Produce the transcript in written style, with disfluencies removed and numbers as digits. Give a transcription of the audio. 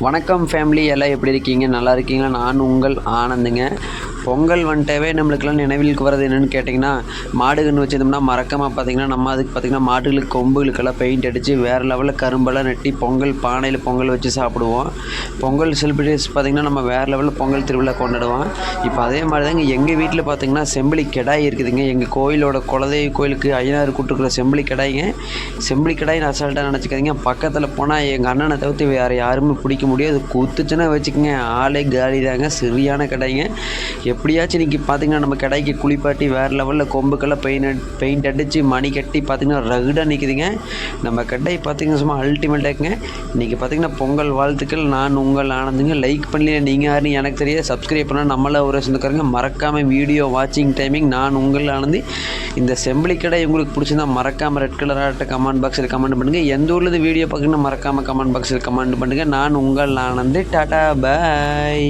வணக்கம் ஃபேமிலி, எல்லாம் எப்படி இருக்கீங்க? நல்லா இருக்கீங்களா? நான் உங்கள் ஆனந்துங்க. பொங்கல் வந்துட்டாவே நம்மளுக்கெல்லாம் நினைவுக்கு வர்றது என்னென்னு கேட்டிங்கன்னா, மாடுகன்று வச்சுருந்தோம்னா மறக்காமல் பார்த்திங்கன்னா நம்ம அதுக்கு பார்த்திங்கன்னா மாடுகளுக்கு கொம்புகளுக்கெல்லாம் பெயிண்ட் அடித்து வேறு லெவலில் கரும்பெல்லாம் நட்டி பொங்கல் பானையில் பொங்கல் வச்சு சாப்பிடுவோம். பொங்கல் செலிப்ரேஷன்ஸ் பார்த்திங்கன்னா நம்ம வேறு லெவலில் பொங்கல் திருவிழா கொண்டாடுவோம். இப்போ அதே மாதிரி தாங்க எங்கள் வீட்டில் பார்த்திங்கன்னா செம்பிலி கிடாய் இருக்குதுங்க. எங்கள் கோயிலோட குலதெய்வ கோயிலுக்கு ஐயனார் கூட்டுருக்குற செம்பிலி கிடாய்ங்க. செம்பிலி கிடாய்னு அசால்ட்டாக நினச்சிக்காதீங்க. பக்கத்தில் போனால் எங்கள் அண்ணனை தவிர்த்து வேறு யாருமே பிடிக்க முடியாது. குத்துச்சுன்னா வச்சுக்கோங்க, ஆளே காலி தாங்க. சரியான கிடாய்ங்க. எப்படியாச்சும் இன்றைக்கி பார்த்திங்கன்னா நம்ம கடைக்கு குளிப்பாட்டி வேறு லெவலில் கொம்புக்கெல்லாம் பெயிண்ட் அடித்து மணி கட்டி பார்த்திங்கன்னா ரகுடாக நிற்குதுங்க. நம்ம கடை பார்த்திங்கன்னா சும்மா அல்டிமேட்டாக்குங்க. இன்றைக்கி பார்த்திங்கன்னா பொங்கல் வாழ்த்துக்கள். நான் உங்கள் ஆனந்துங்க. லைக் பண்ணல நீங்கள் யாருன்னு எனக்கு தெரியாது. சப்ஸ்கிரைப் பண்ணால் நம்மள ஒரு சொந்தக்காரங்க. மறக்காமல் வீடியோ வாட்சிங் டைமிங் நான் உங்கள் ஆனந்து. இந்த செம்பிலி கடை உங்களுக்கு பிடிச்சிருந்தா மறக்காமல் ரெட் கலர் ஆட்ட கமெண்ட் பாக்ஸில் கமெண்ட் பண்ணுங்கள். எந்த ஊர்லேருந்து வீடியோ பார்க்கணுன்னா மறக்காமல் கமெண்ட் பாக்ஸில் கமெண்ட் பண்ணுங்கள். நான் உங்கள் ஆனந்து. டாடா பாய்.